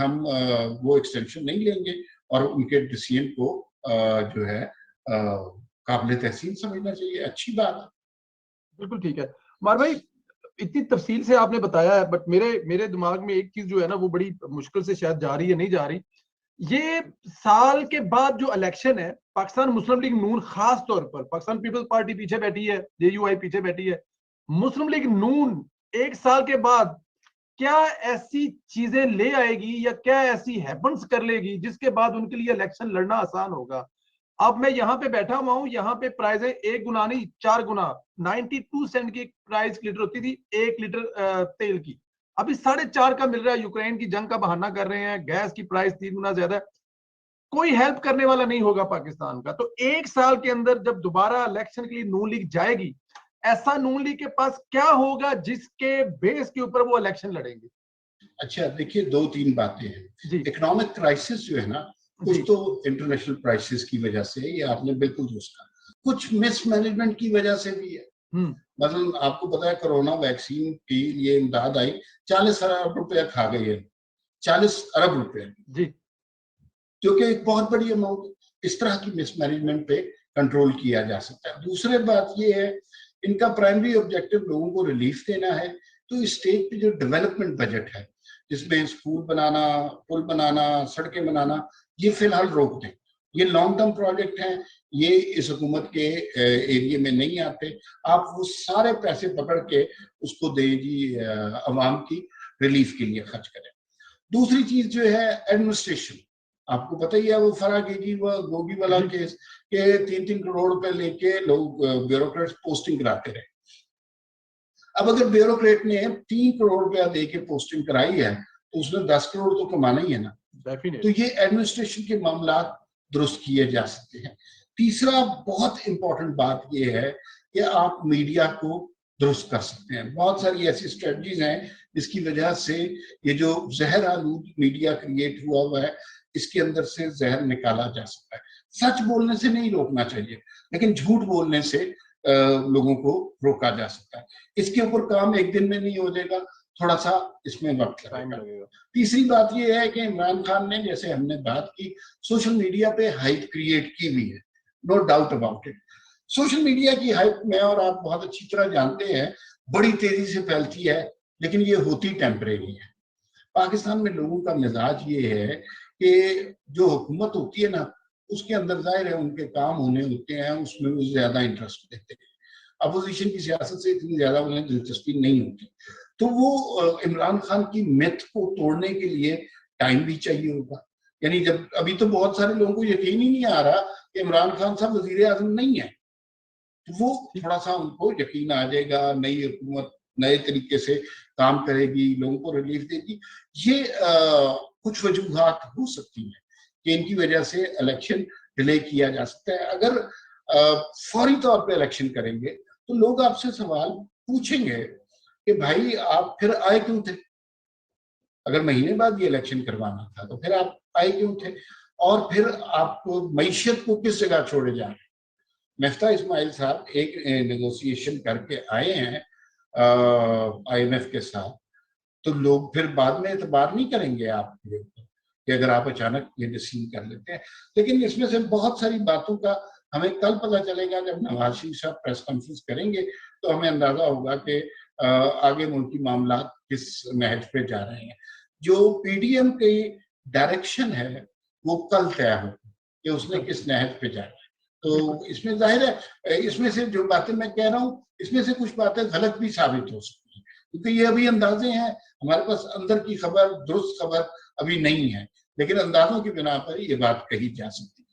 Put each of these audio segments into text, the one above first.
हम वो एक्सटेंशन नहीं लेंगे और उनके डिसीजन को जो है काबिल तहसीन समझना चाहिए। अच्छी बात है। बिल्कुल ठीक है मार भाई, इतनी तफसील से आपने बताया है, बट मेरे दिमाग में एक चीज जो है ना वो बड़ी मुश्किल से शायद जा रही है, नहीं जा रही। ये साल के बाद जो इलेक्शन है, पाकिस्तान मुस्लिम लीग नून खास तौर पर, पाकिस्तान पीपल्स पार्टी पीछे बैठी है, जेयूआई पीछे बैठी है, मुस्लिम लीग नून एक साल के बाद क्या ऐसी चीजें ले आएगी या क्या ऐसी हैपन्स कर लेगी जिसके बाद उनके लिए इलेक्शन लड़ना आसान होगा? अब मैं यहाँ पे बैठा हुआ हूँ, यहाँ पे प्राइस है 1 गुना नहीं 4 गुना, 92 सेंट की प्राइस लीटर होती थी 1 लीटर तेल की, अभी 4.5 का मिल रहा है। यूक्रेन की जंग का बहाना कर रहे हैं, गैस की प्राइस 3 गुना ज्यादा है। कोई हेल्प करने वाला नहीं होगा पाकिस्तान का। तो एक साल के अंदर जब दोबारा इलेक्शन के लिए नून लीग जाएगी, ऐसा नून लीग के पास क्या होगा जिसके बेस के ऊपर वो इलेक्शन लड़ेंगे? अच्छा देखिए, 2-3 बातें हैं। इकोनॉमिक क्राइसिस जो है ना, कुछ तो इंटरनेशनल क्राइसिस की वजह से, ये आपने बिल्कुल दुरुस्त कहा, कुछ मिसमैनेजमेंट की वजह से भी है। मतलब आपको पता है कोरोना वैक्सीन की ये इमदाद आई, 40 अरब रुपया खा गई है, 40 अरब रुपए जी, जो कि एक बहुत बड़ी अमाउंट। इस तरह की मिसमैनेजमेंट पे कंट्रोल किया जा सकता है। दूसरी बात ये है, इनका प्राइमरी ऑब्जेक्टिव लोगों को रिलीफ देना है। तो इस स्टेट पे जो डेवलपमेंट बजट है, जिसमें स्कूल बनाना, पुल बनाना, सड़कें बनाना, ये फिलहाल रोक दें। ये लॉन्ग टर्म प्रोजेक्ट हैं, ये इस हुकूमत के एरिया में नहीं आते। आप वो सारे पैसे पकड़ के उसको दें जी, अवाम की रिलीफ के लिए खर्च करें। दूसरी चीज जो है एडमिनिस्ट्रेशन, आपको पता ही है वो फरागेगी व गोगी वाला केस के 3-3 करोड़ रुपए लेके लोग ब्यूरोक्रेट्स पोस्टिंग कराते रहे। अब अगर ब्यूरोक्रेट ने 3 करोड़ रुपया दे के पोस्टिंग कराई है तो उसने 10 करोड़ तो कमाना ही है ना। तो ये एडमिनिस्ट्रेशन के मामला दुरुस्त किए जा सकते हैं। तीसरा बहुत इंपॉर्टेंट बात ये है कि आप मीडिया को दुरुस्त कर सकते हैं। बहुत सारी ऐसी स्ट्रेटजीज हैं जिसकी वजह से ये जो जहर आलूद मीडिया क्रिएट हुआ है, इसके अंदर से जहर निकाला जा सकता है। सच बोलने से नहीं रोकना चाहिए, लेकिन झूठ बोलने से लोगों को रोका जा सकता है। इसके ऊपर काम एक दिन में नहीं हो जाएगा, थोड़ा सा इसमें वक्त लगेगा। तीसरी बात ये है कि इमरान खान ने, जैसे हमने बात की, सोशल मीडिया पे हाइप क्रिएट की हुई है, no doubt about it. Social media की हाइप में, और आप बहुत अच्छी तरह जानते हैं, बड़ी तेजी से फैलती है, लेकिन ये होती टेम्परेरी है। पाकिस्तान में लोगों का मिजाज ये है कि जो हुकूमत होती है ना, उसके अंदर जाहिर है उनके काम होने होते हैं, उसमें वो ज्यादा इंटरेस्ट लेते हैं। अपोजिशन की सियासत से इतनी ज्यादा उन्हें दिलचस्पी नहीं होती। तो वो इमरान खान की मिथ को तोड़ने के लिए टाइम भी चाहिए होगा। यानी जब अभी तो बहुत सारे लोगों को यकीन ही नहीं आ रहा कि इमरान खान साहब वजीर आजम नहीं है, तो वो थोड़ा सा उनको यकीन आ जाएगा, नई हुकूमत नए तरीके से काम करेगी, लोगों को रिलीफ देगी। ये कुछ वजूहात हो सकती हैं कि इनकी वजह से इलेक्शन डिले किया जा सकता है। अगर फौरी तौर पे इलेक्शन करेंगे तो लोग आपसे सवाल पूछेंगे कि भाई आप फिर आए क्यों थे? अगर महीने बाद ये इलेक्शन करवाना था तो फिर आप आए क्यों थे? और फिर आपको मईशत को किस जगह छोड़े जा रहे हैं? मिफ्ता इस्माइल साहब एक नेगोशिएशन करके आए हैं IMF के साथ, तो लोग फिर बाद में एतबार नहीं करेंगे आपके ऊपर कि अगर आप अचानक ये डिसीजन कर लेते हैं। लेकिन इसमें से बहुत सारी बातों का हमें कल पता चलेगा, जब नवाज शरीफ साहब प्रेस कॉन्फ्रेंस करेंगे तो हमें अंदाजा होगा कि आगे मुल्की मामला किस नहज पे जा रहे हैं। जो PDM की डायरेक्शन है वो कल तय हो कि उसने किस नहज पे जाना है। तो इसमें जाहिर है, इसमें से जो बातें मैं कह रहा हूँ, इसमें से कुछ बातें गलत भी साबित हो सकती हैं, क्योंकि ये अभी अंदाजे हैं, हमारे पास अंदर की खबर, दुरुस्त खबर अभी नहीं है, लेकिन अंदाजों की बिना पर ये बात कही जा सकती है।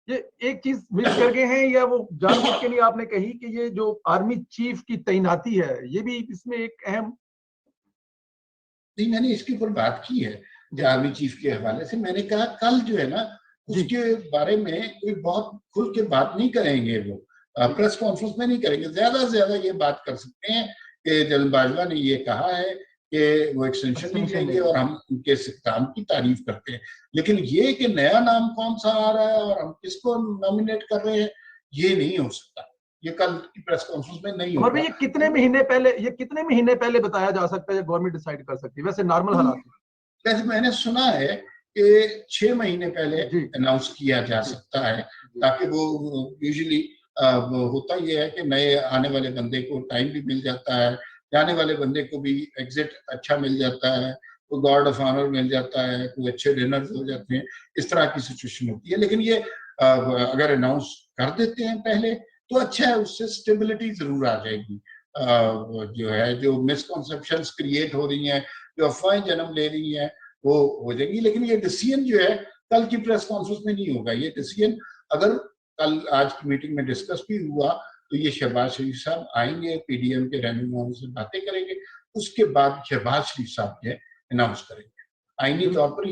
ये एक चीज मिस कर गए हैं या वो जानबूझ के नहीं आपने कही कि ये जो आर्मी चीफ की तैनाती है, ये भी इसमें एक अहम? नहीं, मैंने इसके ऊपर बात की है आर्मी चीफ के हवाले से। मैंने कहा कल जो है ना, उसके बारे में कोई बहुत खुल के बात नहीं करेंगे, वो प्रेस कॉन्फ्रेंस में नहीं करेंगे। ज्यादा से ज्यादा ये बात कर सकते हैं कि जनरल बाजवा ने ये कहा है कि वो एक्सटेंशन नहीं लेंगे और हम उनके काम की तारीफ करते हैं, लेकिन ये कि नया नाम कौन सा आ रहा है और हम किसको नॉमिनेट कर रहे हैं, ये नहीं हो सकता। ये कल की प्रेस कॉन्फ्रेंस में नहीं होगा। ये कितने महीने पहले बताया जा सकता है, गवर्नमेंट डिसाइड कर सकती है वैसे नॉर्मल हालात में? वैसे मैंने सुना है कि 6 महीने पहले अनाउंस किया जा सकता है, ताकि वो यूजुअली होता ये है कि नए आने वाले बंदे को टाइम भी मिल जाता है, जाने वाले बंदे को भी एग्जिट अच्छा मिल जाता है, तो गार्ड ऑफ ऑनर मिल जाता है, कोई अच्छे डिनर्स हो जाते हैं, इस तरह की सिचुएशन होती है। लेकिन ये अगर अनाउंस कर देते हैं पहले तो अच्छा है, उससे स्टेबिलिटी जरूर आ जाएगी। जो है, जो मिसकॉन्सेप्शंस क्रिएट हो रही हैं, जो अफवाहें जन्म ले रही हैं, वो हो जाएगी। लेकिन ये डिसीजन जो है कल की प्रेस कॉन्फ्रेंस में नहीं होगा। ये डिसीजन अगर कल आज की मीटिंग में डिस्कस भी हुआ तो ये शहबाज शरीफ साहब आएंगे, पीडीएम के रहनुमाओं से बातें करेंगे, उसके बाद शहबाज शरीफ साहब जो है अनाउंस करेंगे। आईनी तौर पर